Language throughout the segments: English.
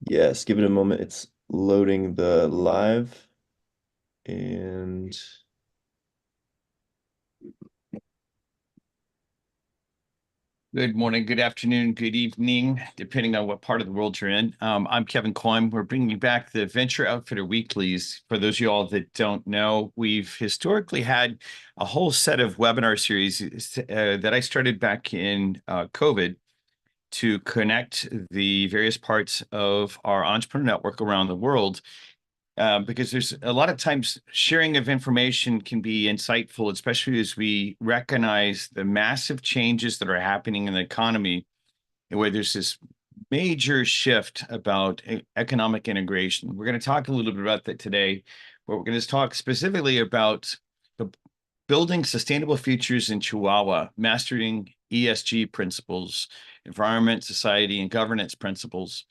Yes, give it a moment. It's loading the live and Good morning, good afternoon, good evening, depending on what part of the world you're in. I'm Kevin Coyne. We're bringing back the Venture Outfitter Weeklies. For those of you all that don't know, we've historically had a whole set of webinar series that I started back in COVID to connect the various parts of our entrepreneur network around the world because there's a lot of times sharing of information can be insightful, especially as we recognize the massive changes that are happening in the economy, and where there's this major shift about economic integration. We're going to talk a little bit about that today, but we're going to talk specifically about the building sustainable futures in Chihuahua, mastering ESG principles, environment, society, and governance principles.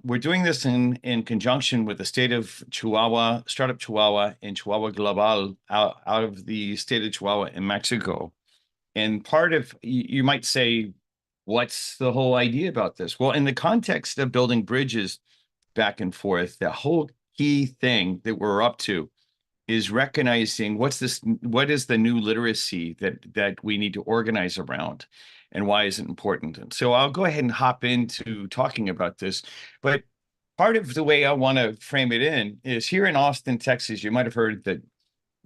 We're doing this in conjunction with the state of Chihuahua, Startup Chihuahua, and Chihuahua Global out of the state of Chihuahua in Mexico. And part of, you might say, what's the whole idea about this? Well, in the context of building bridges back and forth, the whole key thing that we're up to is recognizing what is the new literacy that we need to organize around, and why is it important? And so I'll go ahead and hop into talking about this. But part of the way I want to frame it in is here in Austin, Texas. You might have heard that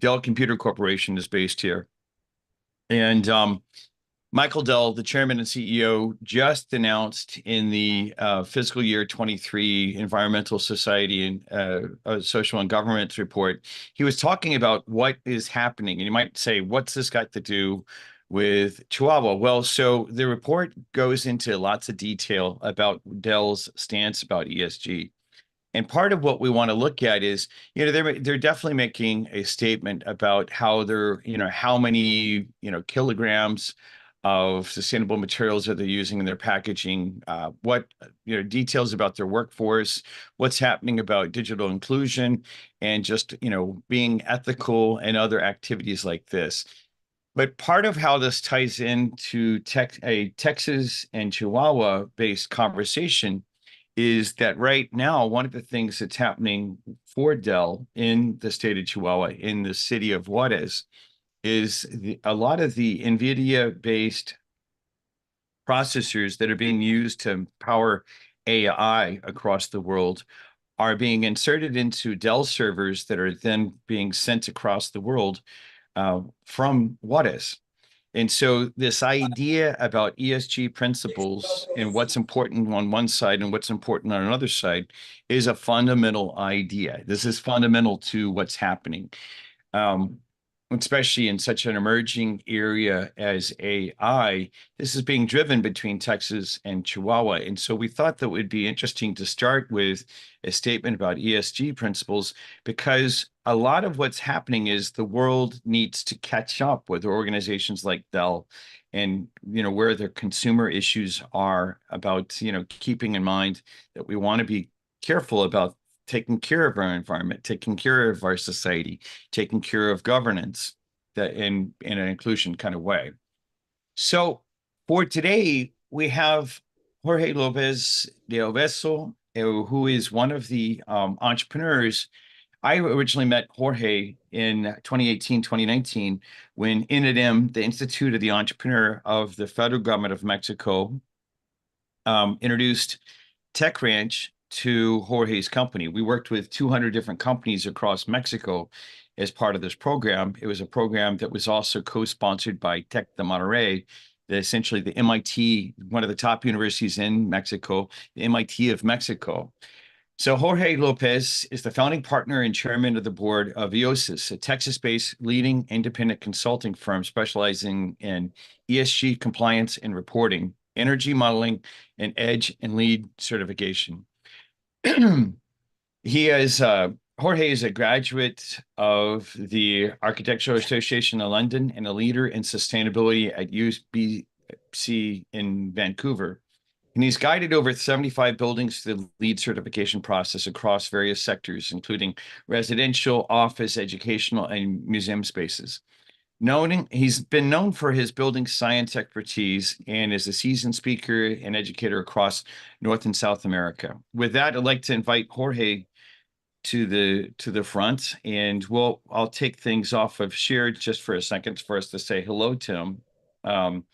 Dell Computer Corporation is based here. And Michael Dell, the chairman and CEO, just announced in the fiscal year 23 Environmental Society and Social and Governance report, he was talking about what is happening. And you might say, what's this got to do with Chihuahua? Well, so the report goes into lots of detail about Dell's stance about ESG. And part of what we want to look at is, they're definitely making a statement about how they're, how many, kilograms of sustainable materials that they're using in their packaging, what, details about their workforce, what's happening about digital inclusion, and just, being ethical and other activities like this. But part of how this ties into a Texas and Chihuahua based conversation is that right now, one of the things that's happening for Dell in the state of Chihuahua, in the city of Juarez, is a lot of the NVIDIA-based processors that are being used to power AI across the world are being inserted into Dell servers that are then being sent across the world from Juarez. And so this idea about ESG principles and what's important on one side and what's important on another side is a fundamental idea. This is fundamental to what's happening, um, especially in such an emerging area as AI. This is being driven between Texas and Chihuahua. And so we thought that it would be interesting to start with a statement about ESG principles, because a lot of what's happening is the world needs to catch up with organizations like Dell, and where their consumer issues are about keeping in mind that we want to be careful about taking care of our environment, taking care of our society, taking care of governance, that in an inclusion kind of way. So for today, we have Jorge Lopez de Oveso, who is one of the entrepreneurs. I originally met Jorge in 2018, 2019, when INADEM, the Institute of the Entrepreneur of the federal government of Mexico, introduced Tech Ranch to Jorge's company. We worked with 200 different companies across Mexico as part of this program. It was a program that was also co-sponsored by Tec de Monterrey, essentially the MIT, one of the top universities in Mexico, the MIT of Mexico. So Jorge Lopez is the founding partner and chairman of the board of EOSIS, a Texas-based leading independent consulting firm specializing in ESG compliance and reporting, energy modeling, and EDGE and LEED certification. He is Jorge is a graduate of the Architectural Association of London and a leader in sustainability at UBC in Vancouver. And he's guided over 75 buildings through the LEED certification process across various sectors, including residential, office, educational, and museum spaces. He's been known for his building science expertise and is a seasoned speaker and educator across North and South America. With that, I'd like to invite Jorge to the front, and I'll take things off of shared just for a second for us to say hello to him. Um,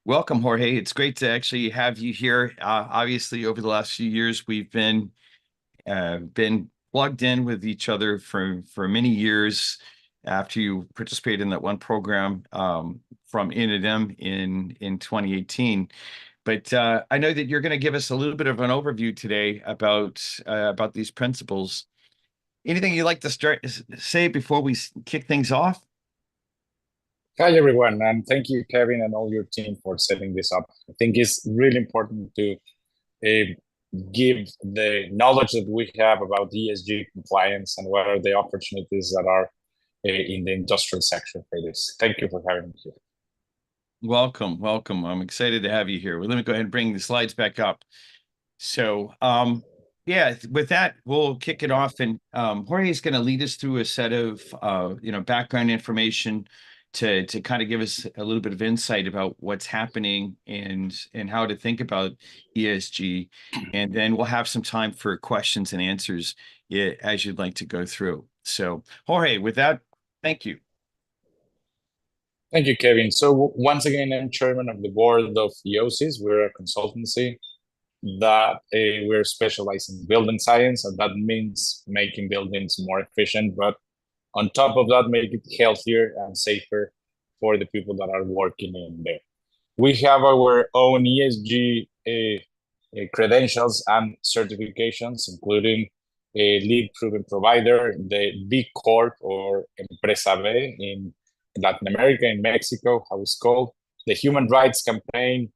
Welcome, Jorge. It's great to actually have you here. Obviously, over the last few years, we've been plugged in with each other for many years after you participated in that one program from INADM in 2018. But I know that you're going to give us a little bit of an overview today about these principles. Anything you'd like to say before we kick things off? Hi, everyone, and thank you, Kevin, and all your team for setting this up. I think it's really important to uh, give the knowledge that we have about ESG compliance and what are the opportunities that are in the industrial sector for this. Thank you for having me here. Welcome, welcome. I'm excited to have you here. Well, let me go ahead and bring the slides back up. So, yeah, with that, we'll kick it off, and Jorge is going to lead us through a set of background information to kind of give us a little bit of insight about what's happening and how to think about ESG, and then we'll have some time for questions and answers, yeah, as you'd like to go through. So, Jorge, with that, thank you. Thank you, Kevin. So once again, I'm chairman of the board of EOSIS. We're a consultancy that we're specialized in building science, and that means making buildings more efficient, but on top of that, make it healthier and safer for the people that are working in there. We have our own ESG credentials and certifications, including a lead proven provider, the B Corp or Empresa B in Latin America, in Mexico, how it's called, the Human Rights Campaign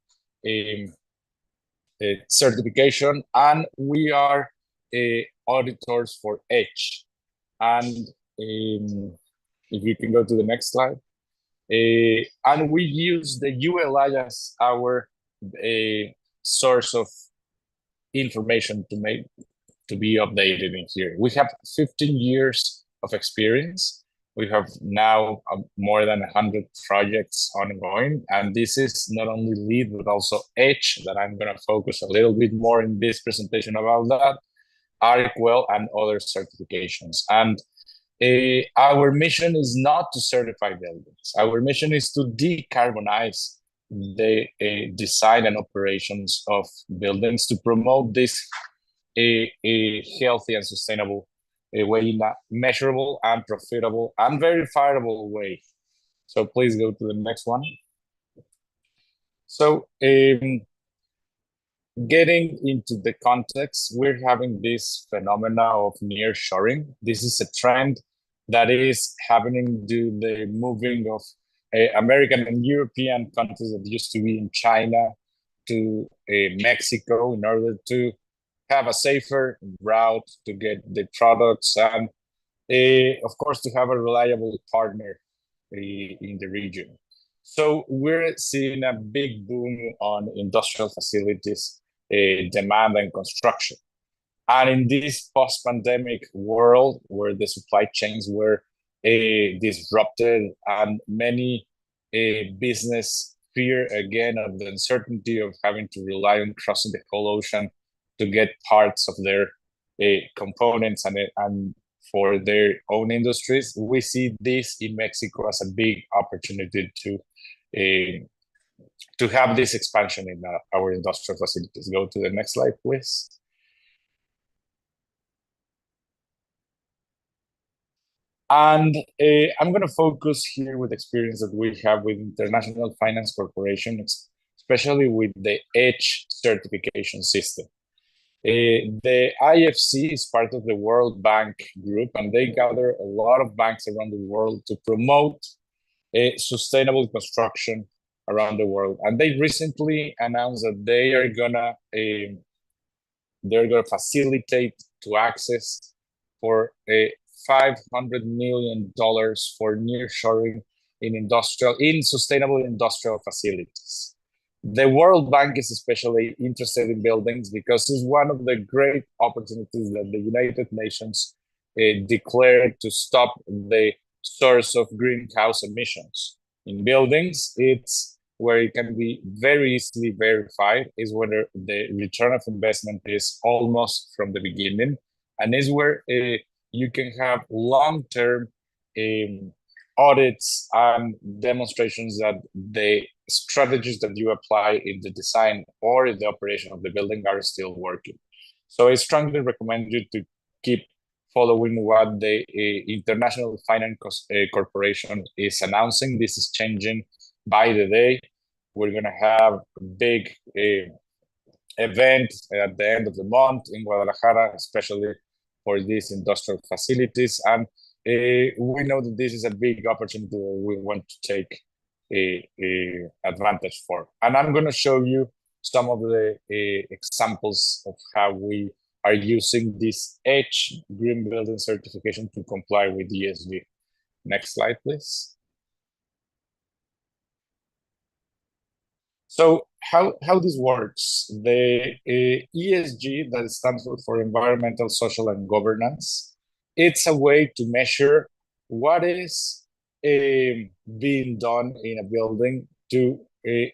certification, and we are auditors for Edge. And if you can go to the next slide. And we use the ULI as our source of information to be updated in here. We have 15 years of experience. We have now more than 100 projects ongoing, and this is not only lead but also Edge, that I'm going to focus a little bit more in this presentation about that, ARCWell, and other certifications. And our mission is not to certify buildings. Our mission is to decarbonize the design and operations of buildings, to promote this a healthy and sustainable way, in a measurable and profitable and verifiable way. So please go to the next one. So getting into the context, we're having this phenomena of nearshoring. This is a trend that is happening due to the moving of American and European countries that used to be in China to Mexico, in order to have a safer route to get the products, and of course to have a reliable partner in the region. So we're seeing a big boom on industrial facilities demand and construction. And in this post-pandemic world where the supply chains were disrupted, and many business fear again of the uncertainty of having to rely on crossing the whole ocean to get parts of their components and for their own industries, we see this in Mexico as a big opportunity to have this expansion in our industrial facilities. Go to the next slide, please. And I'm going to focus here with experience that we have with International Finance Corporation, especially with the Edge certification system. The IFC is part of the World Bank group, and they gather a lot of banks around the world to promote sustainable construction around the world. And they recently announced that they're gonna facilitate to access for $500 million for nearshoring in sustainable industrial facilities. The World Bank is especially interested in buildings because it's one of the great opportunities that the United Nations declared to stop the source of greenhouse emissions. In buildings, it's where it can be very easily verified, is whether the return of investment is almost from the beginning, and is where you can have long-term audits and demonstrations that the strategies that you apply in the design or in the operation of the building are still working. So I strongly recommend you to keep following what the International Finance Corporation is announcing. This is changing by the day. We're going to have a big event at the end of the month in Guadalajara, especially for these industrial facilities. And we know that this is a big opportunity that we want to take advantage for. And I'm going to show you some of the examples of how we are using this EDGE green building certification to comply with ESG. Next slide, please. So how this works, the ESG, that stands for environmental, social, and governance, it's a way to measure what is being done in a building to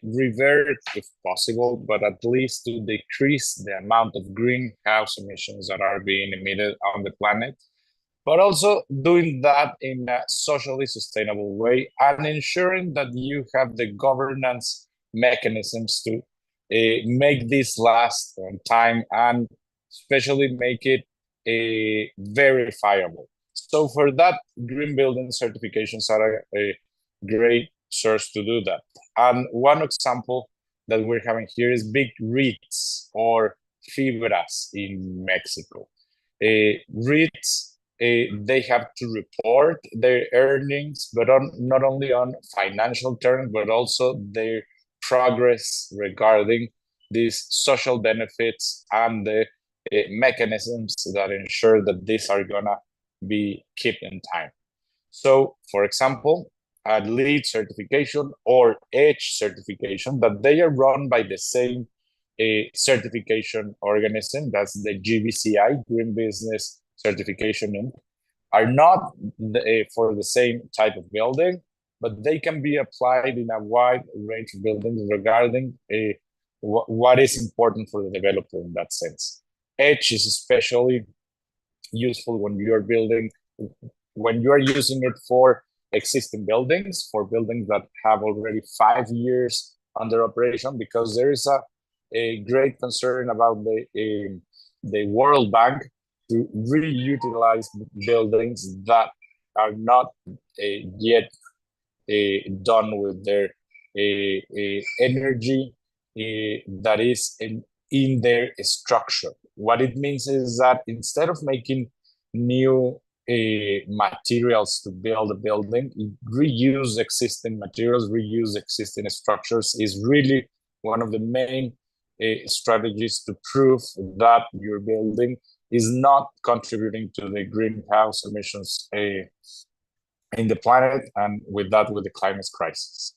revert, if possible, but at least to decrease the amount of greenhouse emissions that are being emitted on the planet, but also doing that in a socially sustainable way and ensuring that you have the governance mechanisms to make this last on time and especially make it verifiable. So for that, green building certifications are a great source to do that. And one example that we're having here is big REITs or fibras in Mexico. REITs, they have to report their earnings, but not only on financial terms, but also their progress regarding these social benefits and the mechanisms that ensure that these are gonna be kept in time. So, for example, a LEED certification or EDGE certification, that they are run by the same certification organism, that's the GBCI, Green Business Certification Inc., are not for the same type of building, but they can be applied in a wide range of buildings regarding what is important for the developer in that sense. EDGE is especially useful when you are building, when you are using it for existing buildings, for buildings that have already 5 years under operation, because there is a great concern about the World Bank to reutilize buildings that are not yet done with their energy that is in their structure. What it means is that instead of making new materials to build a building, reuse existing materials, reuse existing structures is really one of the main strategies to prove that your building is not contributing to the greenhouse emissions in the planet, and with that, with the climate crisis.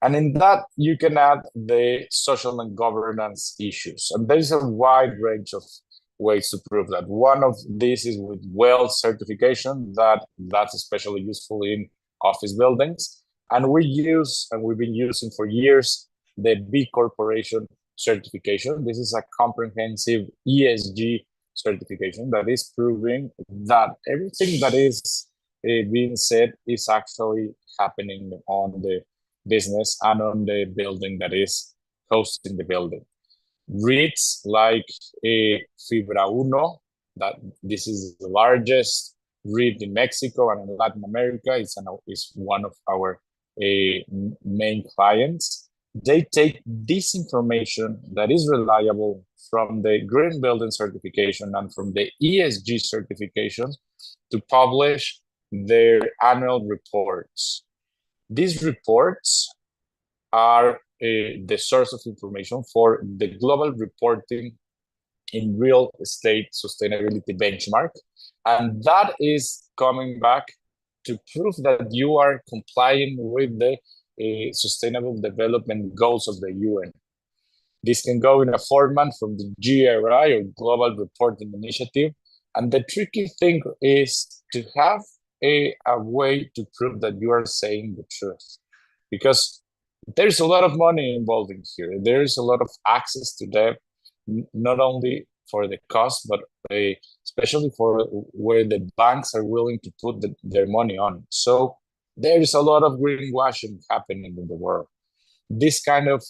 And in that, you can add the social and governance issues. And there's a wide range of ways to prove that. One of these is with WELL certification, that's especially useful in office buildings. And we've been using for years the B Corporation certification. This is a comprehensive ESG certification that is proving that everything that is being said is actually happening on the business and on the building that is hosting the building. REITs like Fibra Uno, that this is the largest REIT in Mexico and in Latin America, is one of our main clients. They take this information that is reliable from the Green Building certification and from the ESG certification to publish their annual reports. These reports are the source of information for the global reporting in real estate sustainability benchmark. And that is coming back to prove that you are complying with the sustainable development goals of the UN. This can go in a format from the GRI or Global Reporting Initiative. And the tricky thing is to have a way to prove that you are saying the truth, because there's a lot of money involved in here. There's a lot of access to debt, not only for the cost, but especially for where the banks are willing to put their money on. So there is a lot of greenwashing happening in the world. This kind of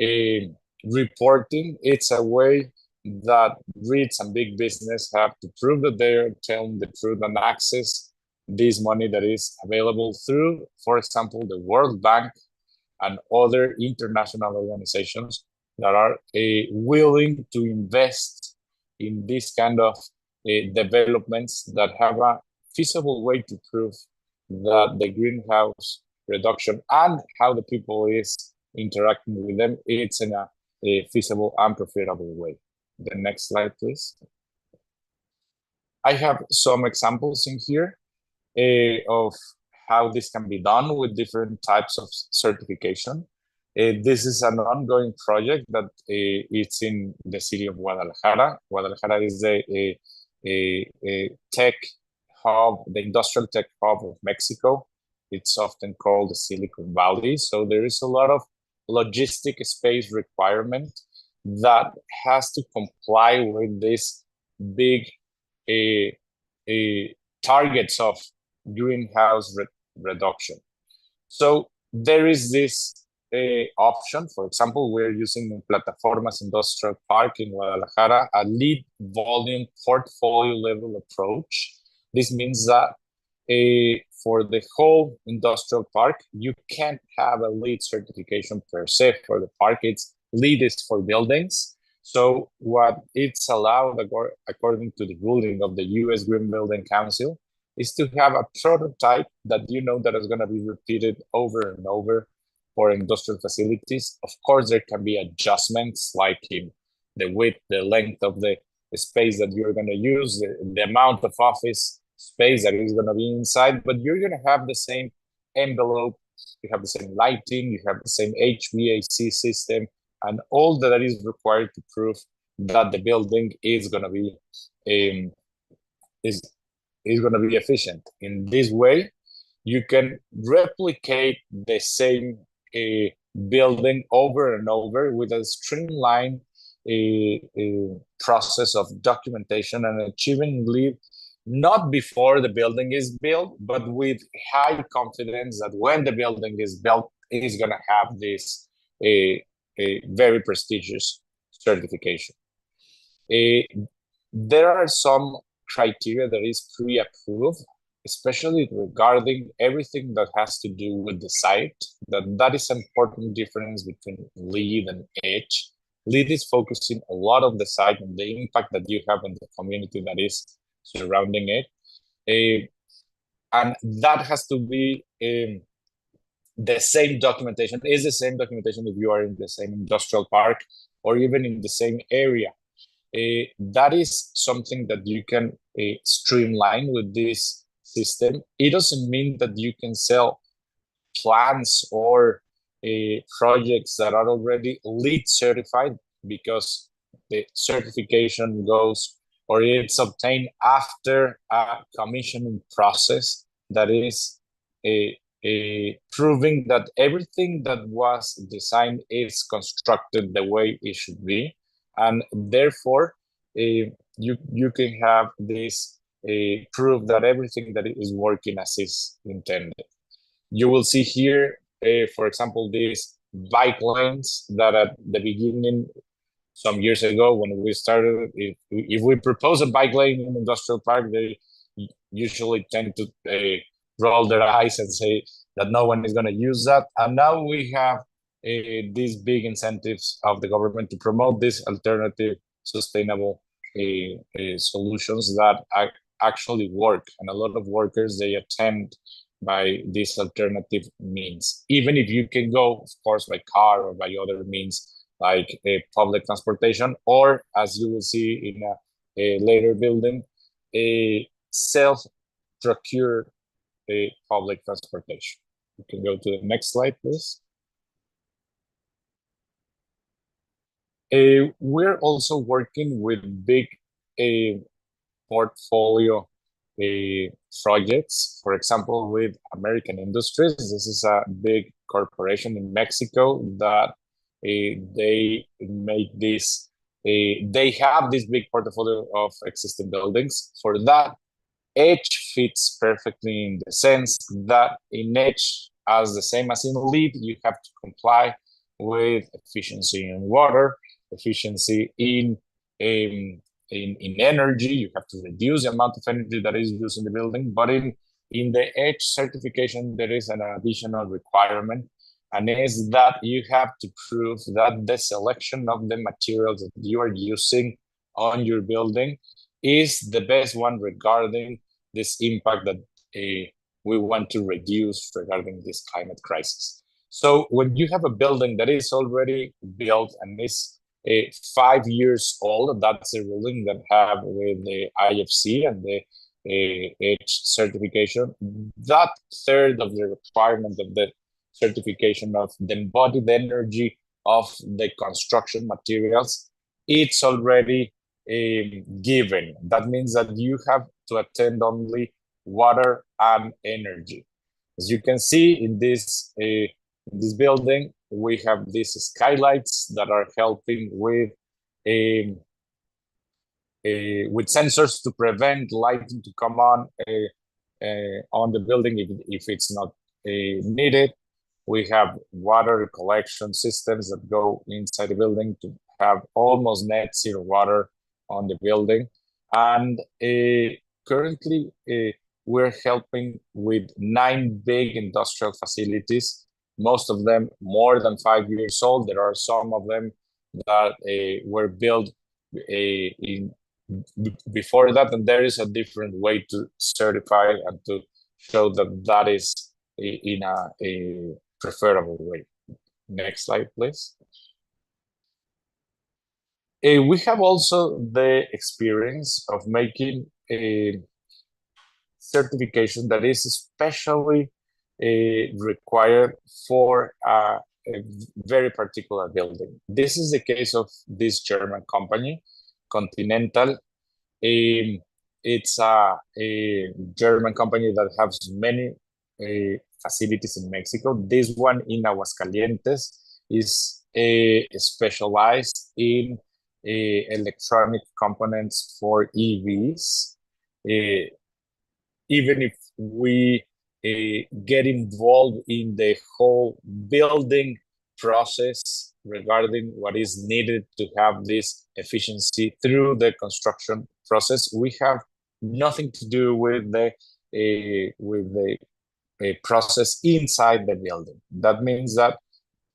uh, reporting, it's a way that REITs and big business have to prove that they're telling the truth and access this money that is available through, for example, the World Bank and other international organizations that are willing to invest in this kind of developments that have a feasible way to prove that the greenhouse reduction and how the people is interacting with them, it's in a feasible and profitable way. The next slide, please. I have some examples in here of how this can be done with different types of certification. This is an ongoing project that it's in the city of Guadalajara. Guadalajara is a tech hub, the industrial tech hub of Mexico. It's often called the Silicon Valley. So there is a lot of logistic space requirement that has to comply with this big targets of greenhouse reduction. So there is this option. For example, we're using in Plataformas Industrial Park in Guadalajara a lead volume portfolio level approach. This means that for the whole industrial park, you can't have a lead certification per se for the park. It's lead is for buildings. So what it's allowed, according to the ruling of the U.S. Green Building Council, is to have a prototype that you know that is going to be repeated over and over for industrial facilities. Of course, there can be adjustments like in the width, the length of the space that you're going to use, the amount of office space that is going to be inside, but you're going to have the same envelope, you have the same lighting, you have the same HVAC system, and all that is required to prove that the building is going to be is going to be efficient. In this way, you can replicate the same building over and over with a streamlined process of documentation and achieving lead not before the building is built, but with high confidence that when the building is built, it is going to have this a very prestigious certification. There are some criteria that is pre-approved, especially regarding everything that has to do with the site. That is an important difference between LEED and EDGE. LEED is focusing a lot on the site and the impact that you have in the community that is surrounding it. And that has to be the same documentation, is the same documentation if you are in the same industrial park or even in the same area. That is something that you can streamline with this system. It doesn't mean that you can sell plans or projects that are already LEED certified, because the certification goes or it's obtained after a commissioning process that is proving that everything that was designed is constructed the way it should be, and therefore you can have this proof that everything that is working as is intended. You will see here, for example, these bike lanes that at the beginning, some years ago when we started, if we propose a bike lane in industrial park, they usually tend to roll their eyes and say that no one is going to use that. And now we have these big incentives of the government to promote these alternative sustainable solutions that actually work. And a lot of workers, they attempt by these alternative means. Even if you can go, of course, by car or by other means, like public transportation, or as you will see in a later building, a self-procured public transportation. You can go to the next slide, please. We're also working with big portfolio projects. For example, with American Industries, this is a big corporation in Mexico that they make this. They have this big portfolio of existing buildings. For that, Edge fits perfectly in the sense that in Edge, as the same as in LEED, you have to comply with efficiency in water, efficiency in energy. You have to reduce the amount of energy that is used in the building. But in the Edge certification, there is an additional requirement, and is that you have to prove that the selection of the materials that you are using on your building is the best one regarding this impact that we want to reduce regarding this climate crisis. So when you have a building that is already built and is 5 years old, that's a ruling that have with the IFC and the H certification. That third of the requirement of the certification of the embodied energy of the construction materials, it's already given. That means that you have to attend only water and energy. As you can see in this building, we have these skylights that are helping with sensors to prevent lighting to come on the building if it's not needed. We have water collection systems that go inside the building to have almost net zero water on the building. And currently, we're helping with 9 big industrial facilities, most of them more than 5 years old. There are some of them that were built before that, and there is a different way to certify and to show that that is in a preferable way. Next slide, please. We have also the experience of making a certification that is especially required for a very particular building. This is the case of this German company, Continental. It's a German company that has many facilities in Mexico. This one in Aguascalientes is specialized in electronic components for EVs. Even if we get involved in the whole building process regarding what is needed to have this efficiency through the construction process, we have nothing to do with the process inside the building. That means that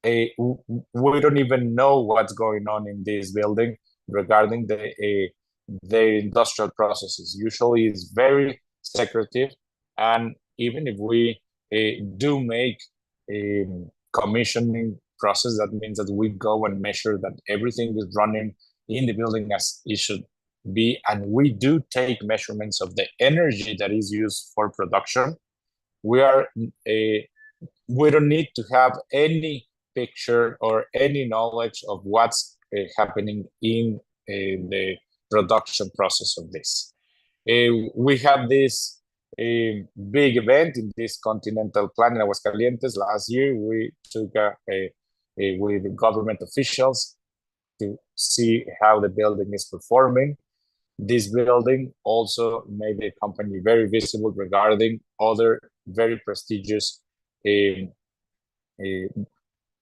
we don't even know what's going on in this building regarding the industrial processes. Usually it's very secretive, and even if we do make a commissioning process, that means that we go and measure that everything is running in the building as it should be, and we do take measurements of the energy that is used for production. We don't need to have any picture or any knowledge of what's happening in the production process of this. We have this big event in this Continental plant in Aguascalientes last year. We took with government officials to see how the building is performing. This building also made the company very visible regarding other very prestigious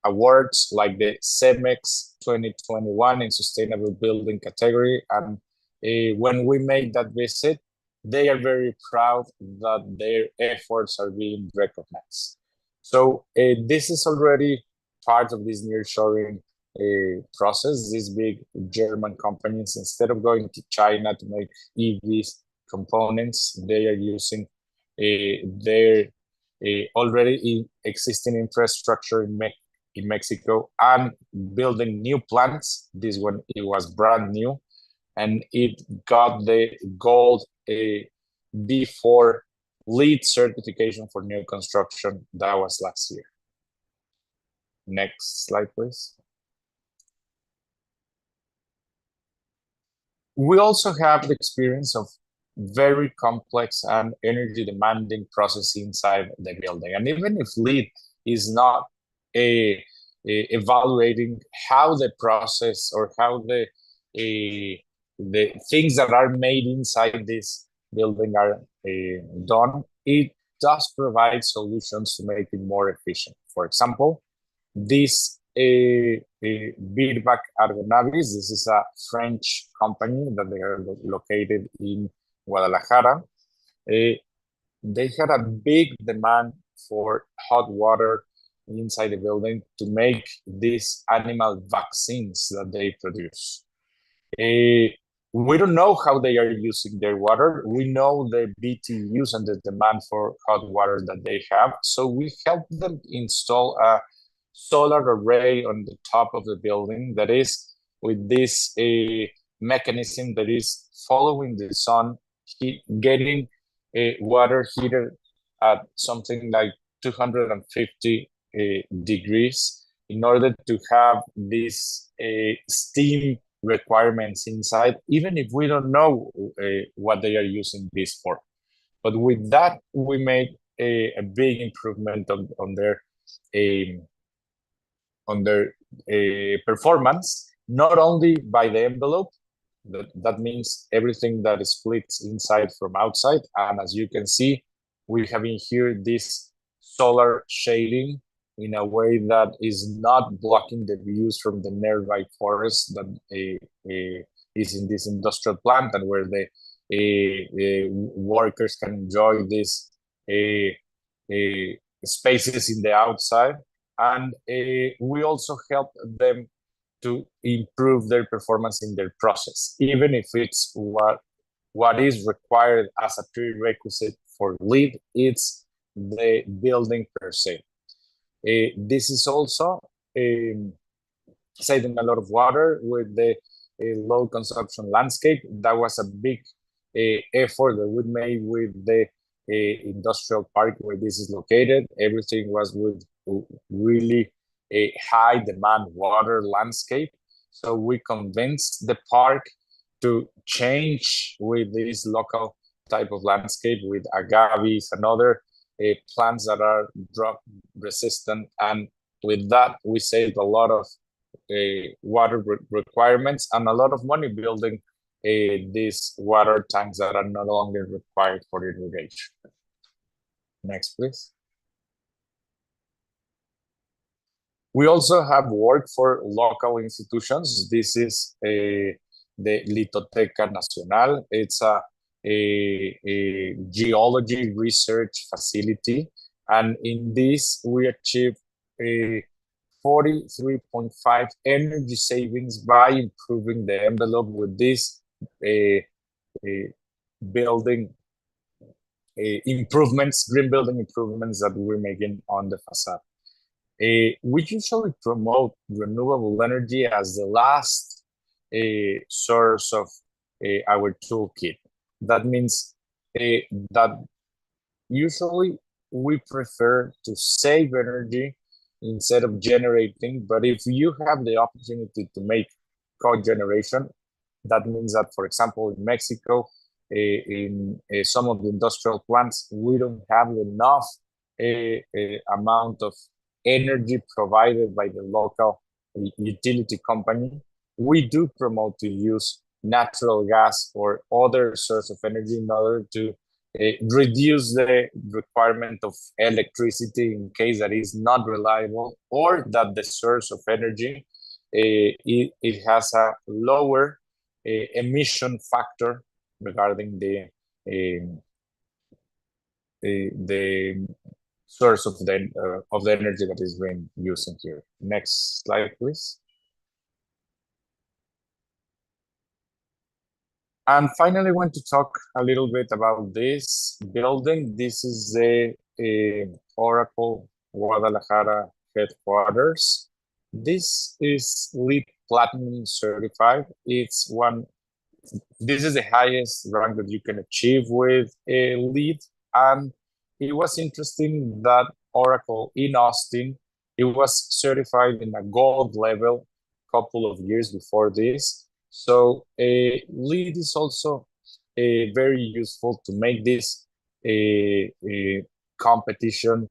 awards like the CEMEX 2021 in Sustainable Building category. And when we made that visit, they are very proud that their efforts are being recognized. So this is already part of this nearshoring process. These big German companies, instead of going to China to make EVs components, they are using their already existing infrastructure in Mexico and building new plants. This one, it was brand new, and it got the gold B4 LEED certification for new construction. That was last year. Next slide, please. We also have the experience of very complex and energy demanding process inside the building. And even if lead is not evaluating how the process or how the things that are made inside this building are done, it does provide solutions to make it more efficient. For example, this Birbac Argonavis, this is a French company that they are located in Guadalajara. They had a big demand for hot water inside the building to make these animal vaccines that they produce. We don't know how they are using their water. We know the BTUs and the demand for hot water that they have. So we help them install a solar array on the top of the building that is with this mechanism that is following the sun, getting water heated at something like 250 degrees in order to have this steam requirements inside, even if we don't know what they are using this for. But with that, we made a big improvement on their performance, not only by the envelope, that means everything that splits inside from outside. And as you can see, we have in here this solar shading in a way that is not blocking the views from the nearby forest that is in this industrial plant, and where the workers can enjoy these spaces in the outside. And we also help them to improve their performance in their process, even if it's what is required as a prerequisite for LEED, it's the building per se. This is also saving a lot of water with the low consumption landscape. That was a big effort that we made with the industrial park where this is located. Everything was with really a high demand water landscape. So we convinced the park to change with this local type of landscape with agaves and other plants that are drought resistant. And with that, we saved a lot of water requirements and a lot of money building these water tanks that are no longer required for irrigation. Next, please. We also have work for local institutions. This is the Litoteca Nacional. It's a geology research facility. And in this, we achieved a 43.5 energy savings by improving the envelope with this building improvements, green building improvements that we're making on the facade. We usually promote renewable energy as the last source of our toolkit. That means that usually we prefer to save energy instead of generating. But if you have the opportunity to make cogeneration, that means that, for example, in Mexico, in some of the industrial plants, we don't have enough amount of energy provided by the local utility company. We do promote to use natural gas or other source of energy in order to reduce the requirement of electricity in case that is not reliable, or that the source of energy it has a lower emission factor regarding the source of the energy that is being used in here. Next slide, please. And finally, I want to talk a little bit about this building. This is the Oracle Guadalajara headquarters. This is LEED Platinum certified. This is the highest rank that you can achieve with a LEED. And it was interesting that Oracle in Austin, it was certified in a gold level a couple of years before this. So LEED is also very useful to make this competition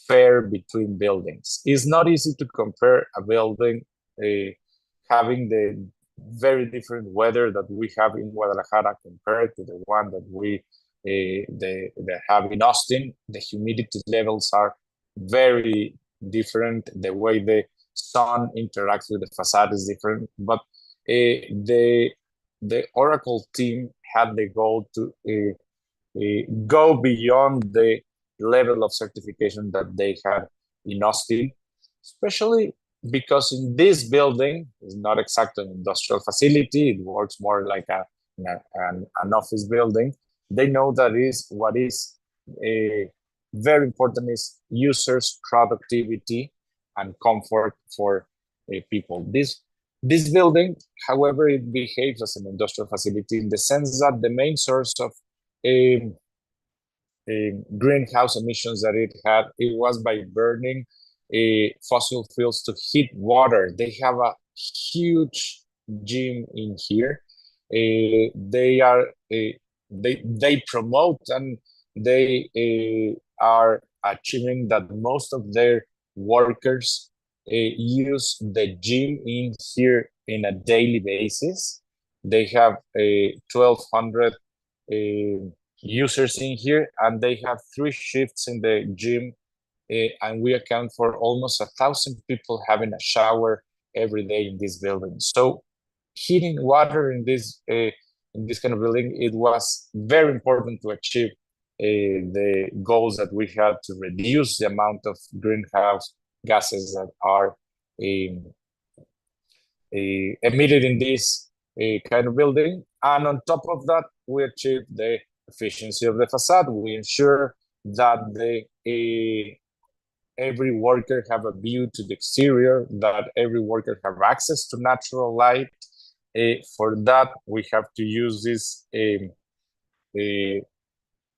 fair between buildings. It's not easy to compare a building having the very different weather that we have in Guadalajara compared to the one that we they have in Austin. The humidity levels are very different. The way the sun interacts with the facade is different. But the Oracle team had the goal to go beyond the level of certification that they had in Austin, especially because in this building, it's not exactly an industrial facility, it works more like an office building. They know that is what is very important is users' productivity and comfort for people. This building, however, it behaves as an industrial facility in the sense that the main source of um, greenhouse emissions that it had, it was by burning fossil fuels to heat water. They have a huge gym in here. They are they promote and they are achieving that most of their workers use the gym in here in a daily basis. They have 1,200 users in here, and they have 3 shifts in the gym, and we account for almost 1,000 people having a shower every day in this building. So heating water in this kind of building, it was very important to achieve the goals that we had to reduce the amount of greenhouse gases that are emitted in this kind of building. And on top of that, we achieved the efficiency of the facade. We ensure that every worker have a view to the exterior, that every worker have access to natural light. For that, we have to use this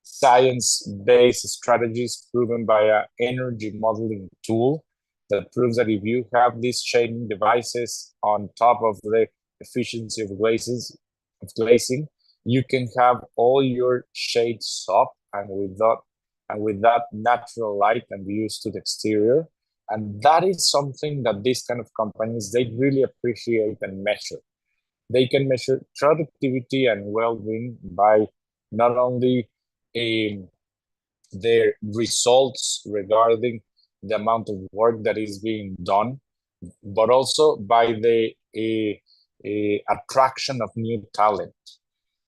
science-based strategies proven by an energy modeling tool that proves that if you have these shading devices on top of the efficiency of glazing, you can have all your shades up and with that natural light and views to the exterior. And that is something that these kind of companies, they really appreciate and measure. They can measure productivity and well-being by not only their results regarding the amount of work that is being done, but also by the attraction of new talent.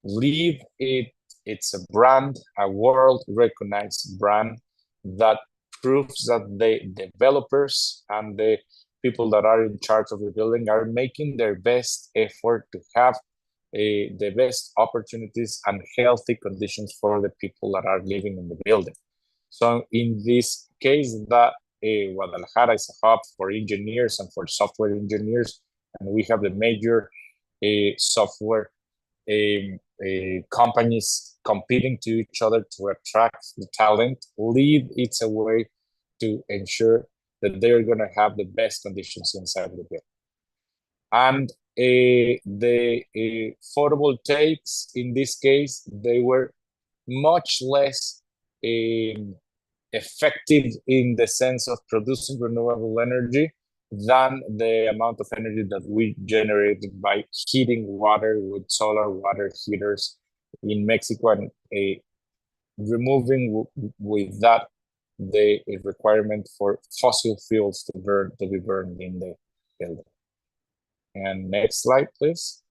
Leave it's a brand, a world recognized brand that proves that the developers and the people that are in charge of the building are making their best effort to have the best opportunities and healthy conditions for the people that are living in the building. So in this case, that Guadalajara is a hub for engineers and for software engineers, and we have the major software companies competing to each other to attract the talent. Lead, it's a way to ensure that they're going to have the best conditions inside the building. And the photovoltaics, in this case, they were much less effective in the sense of producing renewable energy than the amount of energy that we generated by heating water with solar water heaters in Mexico, and removing with that the requirement for fossil fuels to be burned in the building. And next slide, please.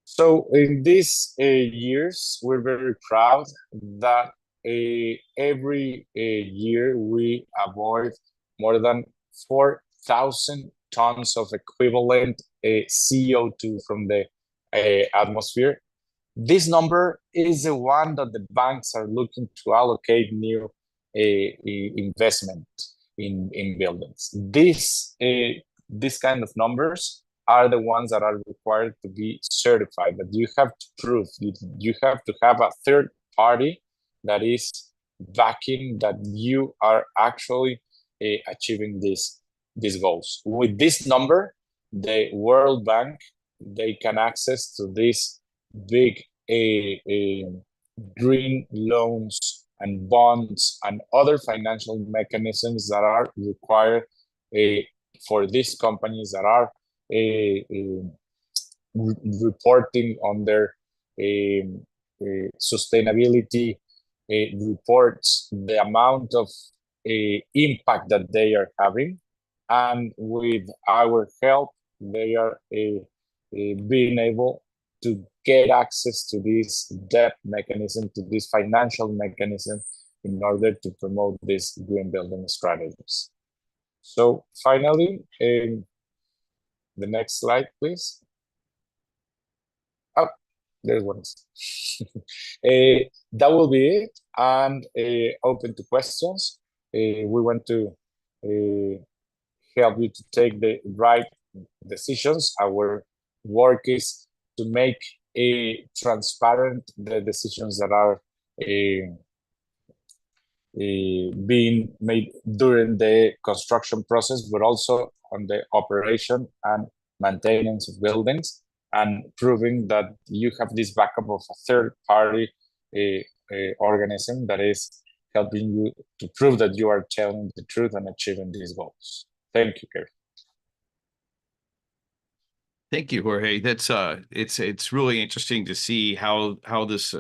So in these years, we're very proud that every year we avoid more than 4,000 tons of equivalent CO2 from the atmosphere. This number is the one that the banks are looking to allocate new investment in buildings. This kind of numbers are the ones that are required to be certified, that you have to prove. You have to have a third party that is backing that you are actually achieving these goals. With this number, the World Bank they can access to these big green loans and bonds and other financial mechanisms that are required for these companies that are reporting on their sustainability reports, the amount of impact that they are having. And with our help, they are being able to get access to this debt mechanism, to this financial mechanism, in order to promote these green building strategies. So finally, the next slide, please. Oh, there's one. That will be it, and open to questions. We want to help you to take the right decisions. Our work is to make transparent the decisions that are being made during the construction process, but also on the operation and maintenance of buildings, and proving that you have this backup of a third-party organism that is helping you to prove that you are telling the truth and achieving these goals. Thank you, Kerry. Thank you, Jorge. That's it's really interesting to see how this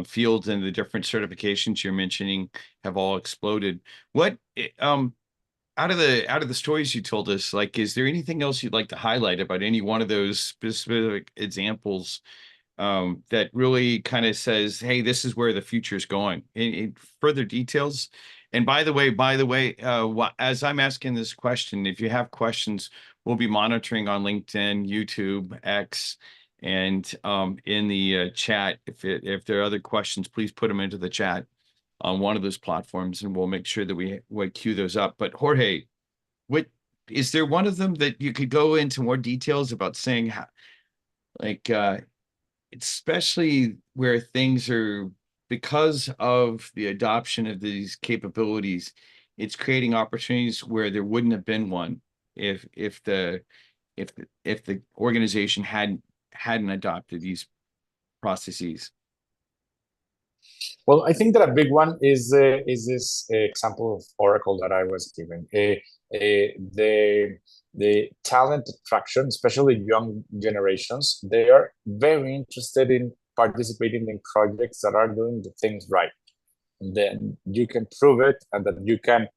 field and the different certifications you're mentioning have all exploded. What out of the stories you told us, like, is there anything else you'd like to highlight about any one of those specific examples that really kind of says, hey, this is where the future is going? In further details. And by the way, as I'm asking this question, if you have questions, we'll be monitoring on LinkedIn, YouTube, X, and in the chat. If there are other questions, please put them into the chat on one of those platforms, and we'll make sure that we queue those up. But Jorge, what is there one of them that you could go into more details about, saying how, like, especially where things are, because of the adoption of these capabilities, it's creating opportunities where there wouldn't have been one if the organization hadn't adopted these processes? Well, I think that a big one is this example of Oracle that I was given. The talent attraction, especially young generations, they are very interested in participating in projects that are doing the things right. And then you can prove it, and that you can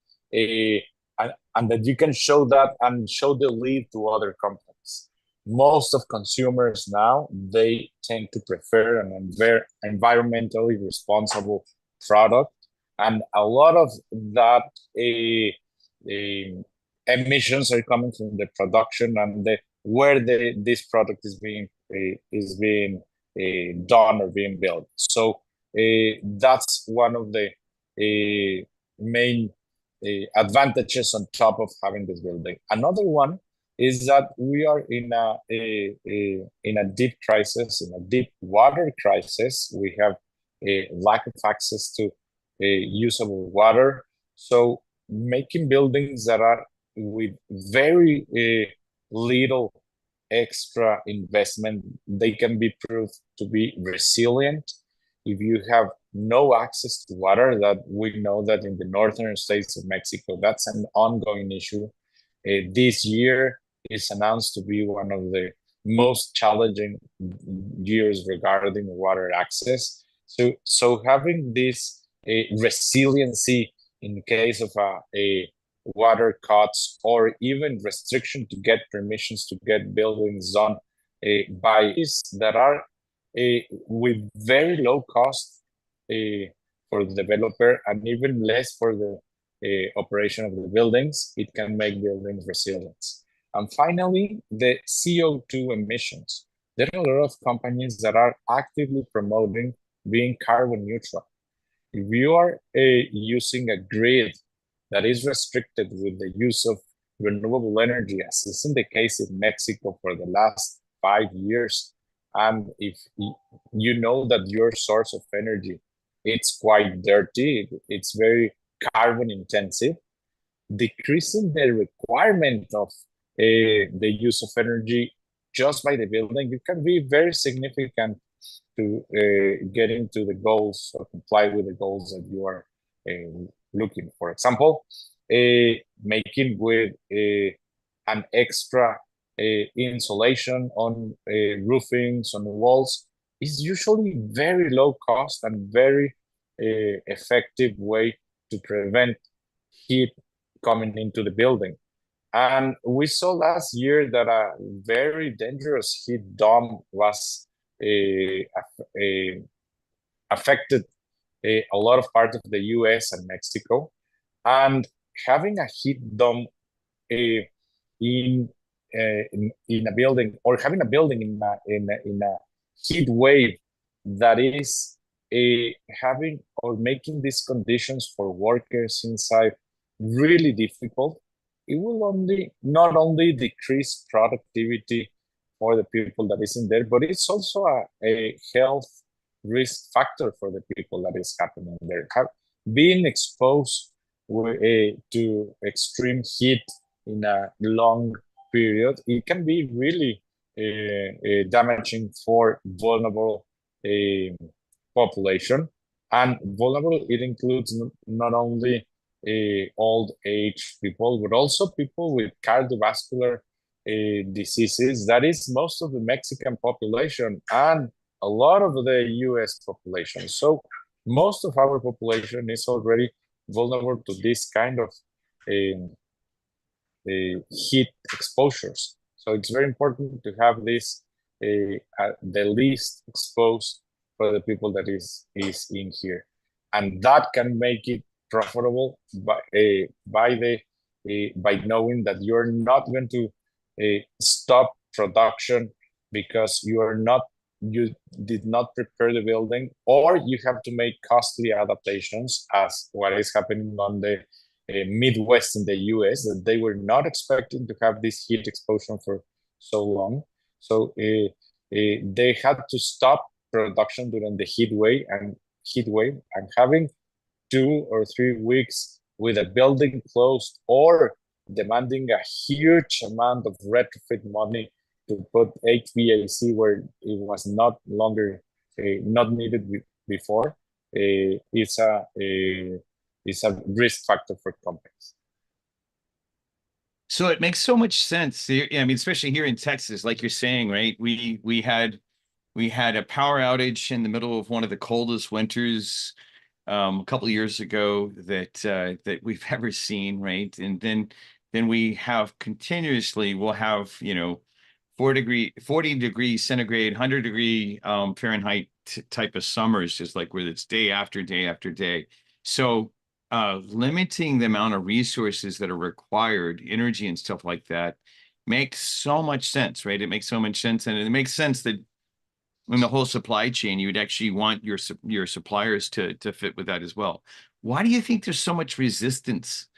and that you can show that and show the lead to other companies. Most of consumers now, they tend to prefer an environmentally responsible product, and a lot of that emissions are coming from the production and where this product is being done or being built. So that's one of the main advantages on top of having this building. Another one is that we are in a deep crisis, in a deep water crisis. We have a lack of access to usable water. So making buildings that are with very little extra investment, they can be proved to be resilient. If you have no access to water, that we know that in the northern states of Mexico, that's an ongoing issue. This year is announced to be one of the most challenging years regarding water access. So having this resiliency in case of a water cuts, or even restriction to get permissions to get buildings done by that are with very low cost for the developer, and even less for the operation of the buildings, it can make buildings resilient. And finally, the CO2 emissions. There are a lot of companies that are actively promoting being carbon neutral. If you are using a grid that is restricted with the use of renewable energy, as is in the case in Mexico for the last 5 years, and if you know that your source of energy, it's quite dirty, it's very carbon intensive, decreasing the requirement of the use of energy just by the building, it can be very significant to get into the goals or comply with the goals that you are looking. For example, making with an extra insulation on roofings, on the walls, is usually very low cost and very effective way to prevent heat coming into the building. And we saw last year that a very dangerous heat dome was affected a lot of parts of the US and Mexico. And having a heat dome uh, in, in a building, or having a building in a heat wave that is having or making these conditions for workers inside really difficult, it will only not only decrease productivity for the people that is in there, but it's also a health risk factor for the people that is happening there. Being exposed to extreme heat in a long period, it can be really damaging for vulnerable population. And vulnerable, it includes not only old age people, but also people with cardiovascular diseases. That is most of the Mexican population and a lot of the US population. So most of our population is already vulnerable to this kind of heat exposures. So it's very important to have this the least exposed for the people that is in here, and that can make it profitable by knowing that you're not going to stop production because you did not prepare the building, or you have to make costly adaptations, as what is happening on the Midwest in the US, that they were not expecting to have this heat exposure for so long. So they had to stop production during the heat wave, and having 2 or 3 weeks with a building closed or demanding a huge amount of retrofit money to put HVAC where it was not longer not needed before, it's a risk factor for companies. So it makes so much sense. I mean, especially here in Texas, like you're saying, right? We had a power outage in the middle of one of the coldest winters a couple of years ago that we've ever seen, right? And then we have continuously, we'll have 40 degrees centigrade, 100-degree Fahrenheit type of summers, just like where it's day after day after day. So limiting the amount of resources that are required, energy and stuff like that, makes so much sense, right? It makes so much sense, and it makes sense that in the whole supply chain, you would actually want your suppliers to fit with that as well. Why do you think there's so much resistance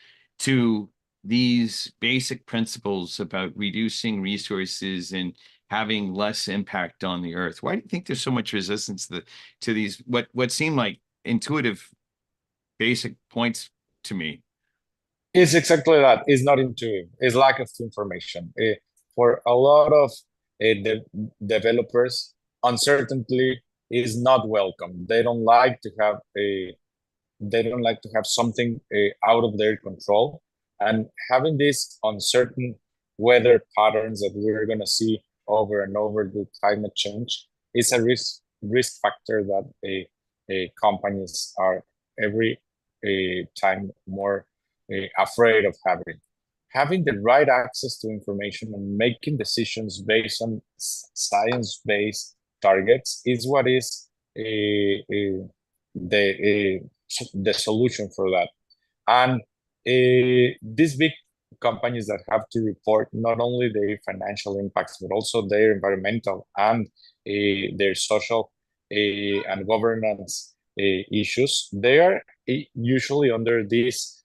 to these basic principles about reducing resources and having less impact on the earth? Why do you think there's so much resistance to these what seem like intuitive basic points to me? It's exactly that. It's not intuitive. It's lack of information. For a lot of developers, uncertainty is not welcome. They don't like to have something out of their control, and having these uncertain weather patterns that we're going to see over and over due to climate change is a risk factor that companies are every time more afraid of having the right access to information and making decisions based on science-based targets is what is the solution for that. And these big companies that have to report not only their financial impacts, but also their environmental and their social and governance issues, they are usually under this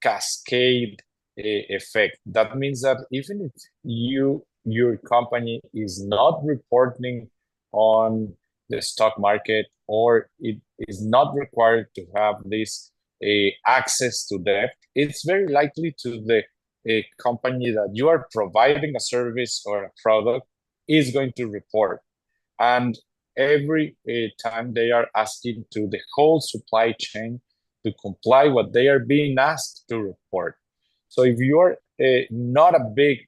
cascade effect. That means that even if your company is not reporting on the stock market, or it is not required to have this access to debt, it's very likely to the company that you are providing a service or a product is going to report. And every time they are asking to the whole supply chain to comply what they are being asked to report. So if you are not a big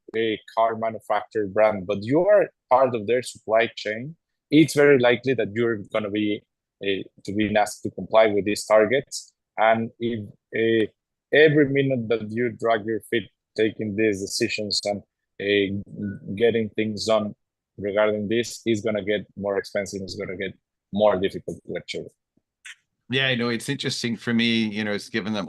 car manufacturer brand, but you are part of their supply chain, it's very likely that you're going to be asked to comply with these targets. And if every minute that you drag your feet taking these decisions and getting things done regarding this is going to get more expensive, it's going to get more difficult to achieve. Yeah, I know it's interesting for me, it's given that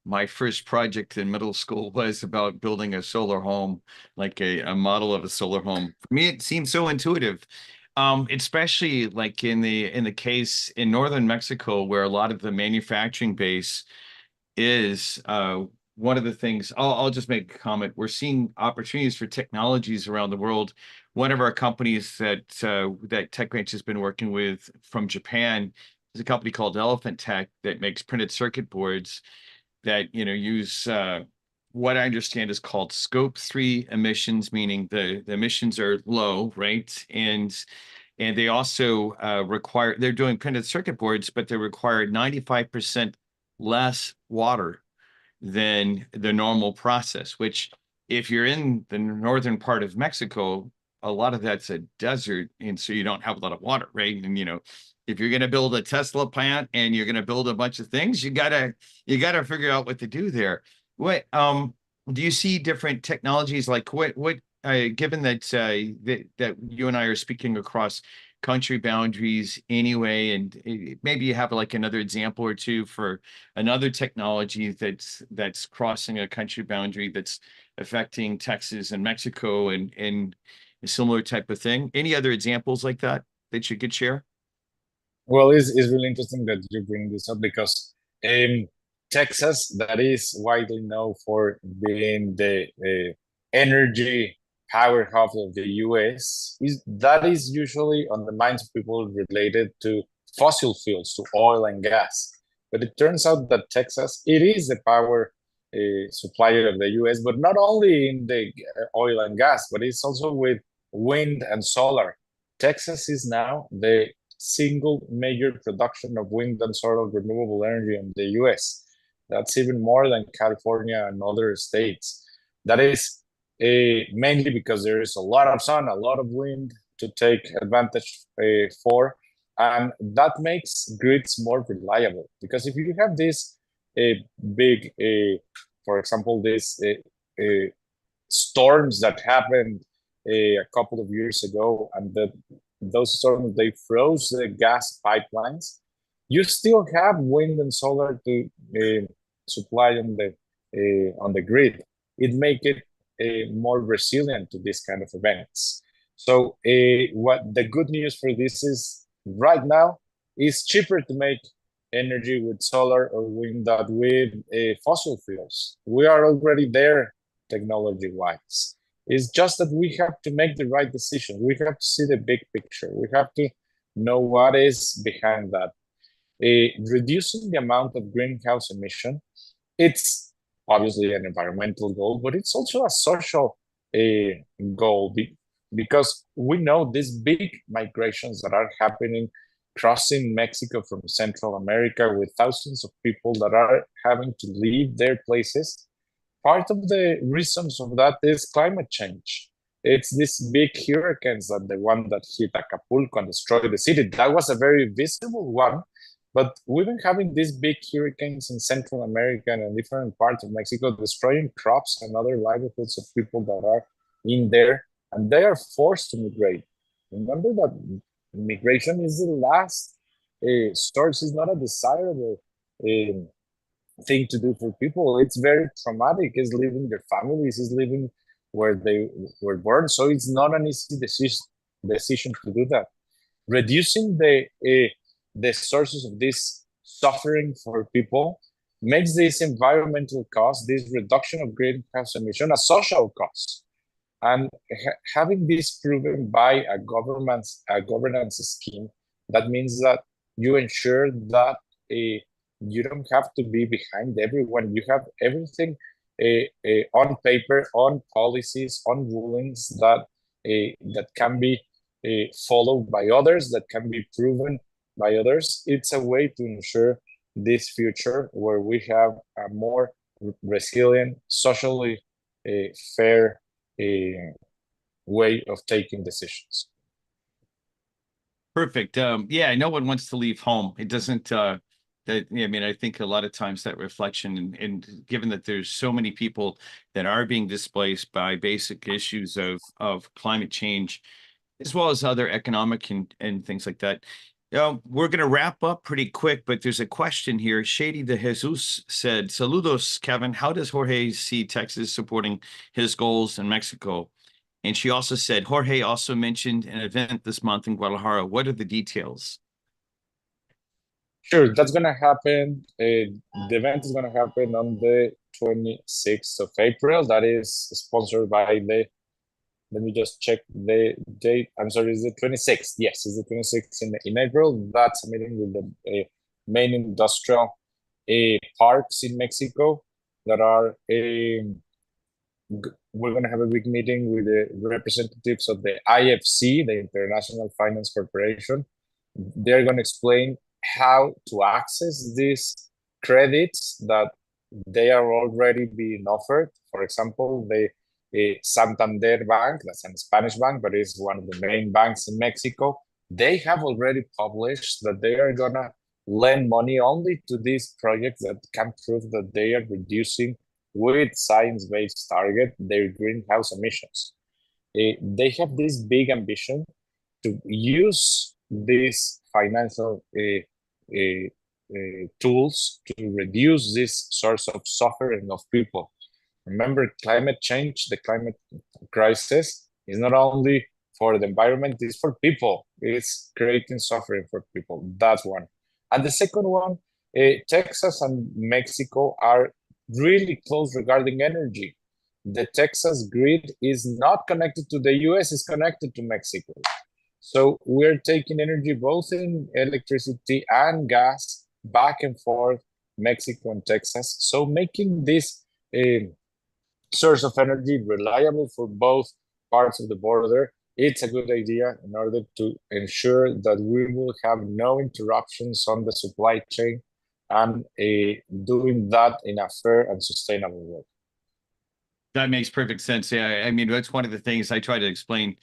my first project in middle school was about building a solar home, like a model of a solar home. For me, it seems so intuitive. Especially like in the case in northern Mexico, where a lot of the manufacturing base is one of the things. I'll just make a comment. We're seeing opportunities for technologies around the world. One of our companies that TechBench has been working with from Japan is a company called Elephant Tech that makes printed circuit boards that use what I understand is called Scope 3 emissions, meaning the emissions are low, right? And they also they're doing printed circuit boards, but they require 95% less water than the normal process, which if you're in the northern part of Mexico, a lot of that's a desert. And so you don't have a lot of water, right? And, if you're going to build a Tesla plant and you're going to build a bunch of things, you gotta figure out what to do there. What, do you see different technologies like what, given that you and I are speaking across country boundaries anyway, and maybe you have like another example or two for another technology that's crossing a country boundary that's affecting Texas and Mexico and a similar type of thing. Any other examples like that you could share? Well, it's really interesting that you bring this up because um, Texas, that is widely known for being the energy power hub of the US, is usually on the minds of people related to fossil fuels, to oil and gas. But it turns out that Texas, it is the power supplier of the US, but not only in the oil and gas, but it's also with wind and solar. Texas is now the single major production of wind and solar renewable energy in the US. That's even more than California and other states. That is mainly because there is a lot of sun, a lot of wind to take advantage for, and that makes grids more reliable. Because if you have this big, for example, this storms that happened a couple of years ago, and those storms they froze the gas pipelines. You still have wind and solar to supply on the grid. It make it more resilient to this kind of events. So what the good news for this is right now is cheaper to make energy with solar or wind than with fossil fuels. We are already there technology wise. It's just that we have to make the right decision. We have to see the big picture. We have to know what is behind that. Reducing the amount of greenhouse emission, it's obviously an environmental goal, but it's also a social goal because we know these big migrations that are happening crossing Mexico from Central America with thousands of people that are having to leave their places. Part of the reasons of that is climate change. It's these big hurricanes, that the one that hit Acapulco and destroyed the city. That was a very visible one, but we've been having these big hurricanes in Central America and in different parts of Mexico, destroying crops and other livelihoods of people that are in there, and they are forced to migrate. Remember that migration is the last source, is not a desirable thing to do for people. It's very traumatic. It's leaving their families, it's leaving where they were born. So it's not an easy decision to do that. Reducing the sources of this suffering for people makes this environmental cost, this reduction of greenhouse emission, a social cost. And having this proven by a governance scheme, that means that you ensure that you don't have to be behind everyone. You have everything on paper, on policies, on rulings that that can be followed by others, that can be proven by others. It's a way to ensure this future where we have a more resilient, socially fair way of taking decisions. Perfect. Yeah, no one wants to leave home. It doesn't, I mean, I think a lot of times that reflection and given that there's so many people that are being displaced by basic issues of climate change, as well as other economic and things like that. We're going to wrap up pretty quick, but there's a question here. Shady de Jesus said, Saludos, Kevin. How does Jorge see Texas supporting his goals in Mexico? And she also said, Jorge also mentioned an event this month in Guadalajara. What are the details? Sure, that's going to happen. The event is going to happen on the 26th of April. That is sponsored by the, let me just check the date. I'm sorry, is it 26th? Yes, it's the 26th in April. That's a meeting with the main industrial parks in Mexico that are we're going to have a big meeting with the representatives of the IFC, the International Finance Corporation. They're going to explain how to access these credits that they are already being offered. For example, the Santander Bank, that's a Spanish bank, but it's one of the main banks in Mexico. They have already published that they are going to lend money only to these projects that can prove that they are reducing with science-based target their greenhouse emissions. They have this big ambition to use these financial tools to reduce this source of suffering of people. Remember, climate change, the climate crisis is not only for the environment, it's for people. It's creating suffering for people. That's one. And the second one, Texas and Mexico are really close regarding energy. The Texas grid is not connected to the US, it's connected to Mexico. So we're taking energy both in electricity and gas back and forth, Mexico and Texas. So making this source of energy reliable for both parts of the border, it's a good idea in order to ensure that we will have no interruptions on the supply chain and doing that in a fair and sustainable way. That makes perfect sense. Yeah, I mean, that's one of the things I try to explain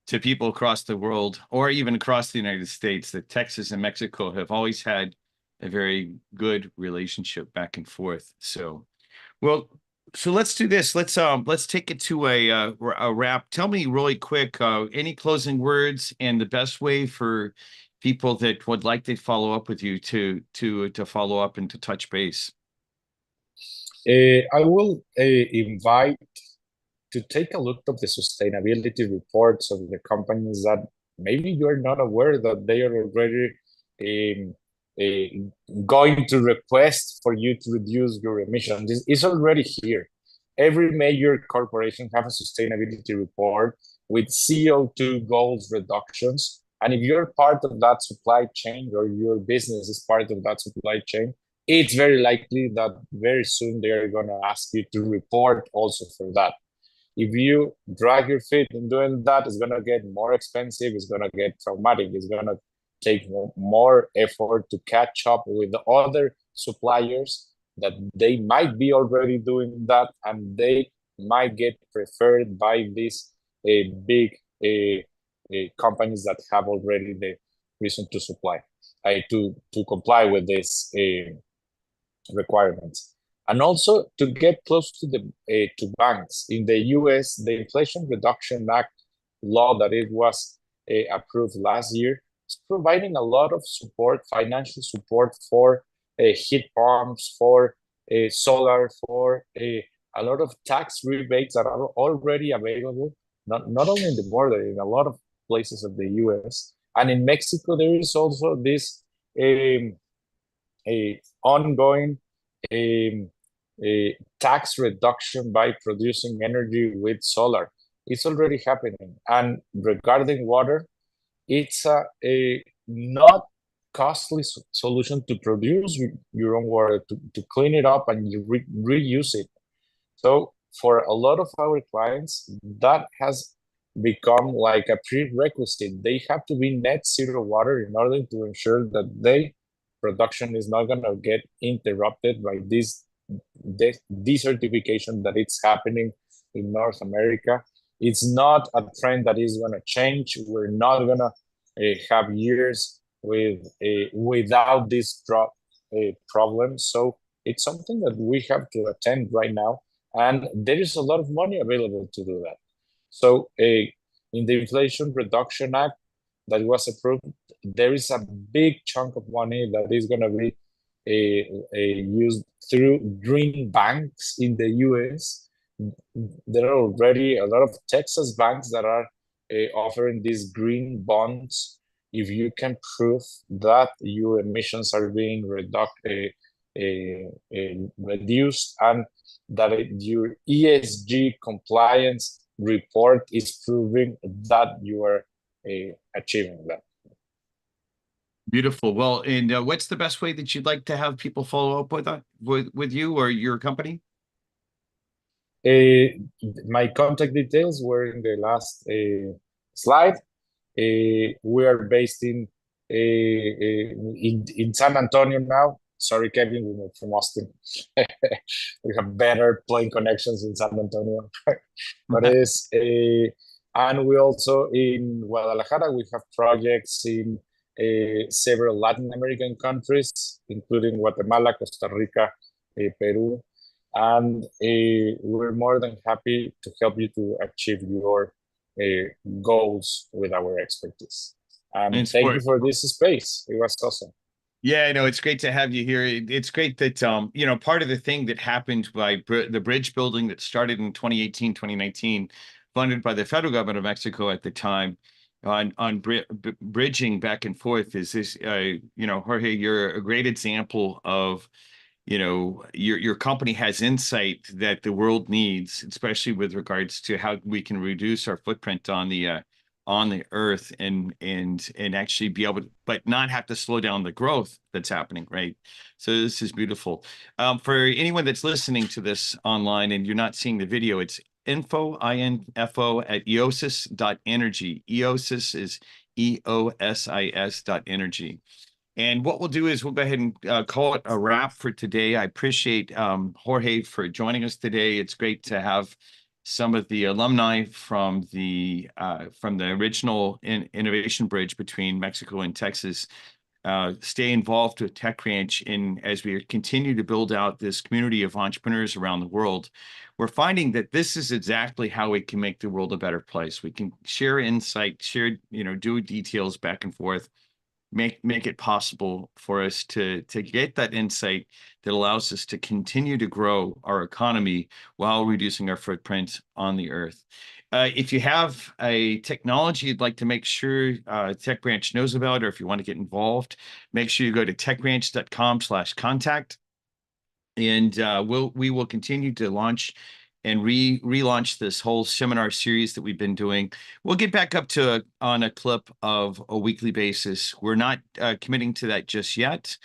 to people across the world or even across the United States that Texas and Mexico have always had a very good relationship back and forth. So, well, so let's do this. Let's take it to a wrap. Tell me really quick, any closing words and the best way for people that would like to follow up with you to follow up and to touch base. I will invite to take a look at the sustainability reports of the companies that maybe you're not aware that they are already going to request for you to reduce your emissions. It's already here. Every major corporation have a sustainability report with CO2 goals reductions. And if you're part of that supply chain or your business is part of that supply chain, it's very likely that very soon they are going to ask you to report also for that. If you drag your feet in doing that, it's going to get more expensive, it's going to get traumatic, it's going to take more effort to catch up with the other suppliers that they might be already doing that, and they might get preferred by these big companies that have already the reason to supply, to comply with these requirements. And also to get close to the to banks. In the US, the Inflation Reduction Act law that it was approved last year is providing a lot of support, financial support for heat pumps, for solar, for a lot of tax rebates that are already available, not only in the border, in a lot of places of the US. And in Mexico, there is also this ongoing a tax reduction by producing energy with solar. It's already happening. And regarding water, it's a not costly solution to produce your own water, to clean it up and you reuse it. So for a lot of our clients, that has become like a prerequisite. They have to be net zero water in order to ensure that their production is not going to get interrupted by this desertification that it's happening in North America. It's not a trend that is going to change. We're not going to have years without this problem. So it's something that we have to attend right now, and there is a lot of money available to do that. So in the Inflation Reduction Act that was approved, there is a big chunk of money that is going to be used through green banks in the US. There are already a lot of Texas banks that are offering these green bonds. If you can prove that your emissions are being reduced and that your ESG compliance report is proving that you are achieving that. Beautiful. Well, and what's the best way that you'd like to have people follow up with you or your company? My contact details were in the last slide. We are based in San Antonio now. Sorry, Kevin, we're from Austin. We have better plane connections in San Antonio. But and we also in Guadalajara, we have projects in several Latin American countries, including Guatemala, Costa Rica, Peru. And we're more than happy to help you to achieve your goals with our expertise. And thank you for this space. It was awesome. Yeah, I know it's great to have you here. It's great that you know, part of the thing that happened by the bridge building that started in 2018, 2019, funded by the federal government of Mexico at the time, on bridging back and forth is this. You know, Jorge, you're a great example of, you know, your company has insight that the world needs, especially with regards to how we can reduce our footprint on the earth and actually be able to, but not have to slow down the growth that's happening, right? So this is beautiful. For anyone that's listening to this online and you're not seeing the video, it's info at eosis.energy. Eosis is EOSIS.energy. And what we'll do is we'll go ahead and call it a wrap for today. I appreciate Jorge for joining us today. It's great to have some of the alumni from the original innovation bridge between Mexico and Texas stay involved with Tech Ranch as we continue to build out this community of entrepreneurs around the world. We're finding that this is exactly how we can make the world a better place. We can share insight, share, you know, do details back and forth, make it possible for us to get that insight that allows us to continue to grow our economy while reducing our footprint on the earth. If you have a technology you'd like to make sure Tech Branch knows about, or if you want to get involved, make sure you go to techbranch.com/contact. And we will continue to launch and relaunch this whole seminar series that we've been doing. We'll get back up to on a clip of a weekly basis. We're not committing to that just yet,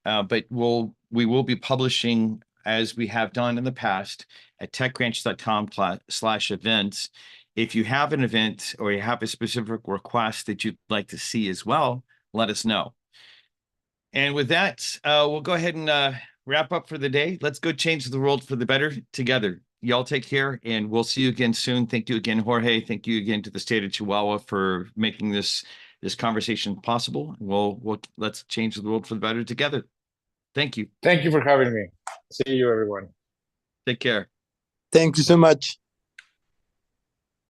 but we will be publishing as we have done in the past at techbranch.com/events. If you have an event or you have a specific request that you'd like to see as well, let us know. And with that, we'll go ahead and wrap up for the day. Let's go change the world for the better together. Y'all take care, and we'll see you again soon. Thank you again, Jorge. Thank you again to the state of Chihuahua for making this conversation possible. Let's change the world for the better together. Thank you. Thank you for having me. See you, everyone. Take care. Thank you so much.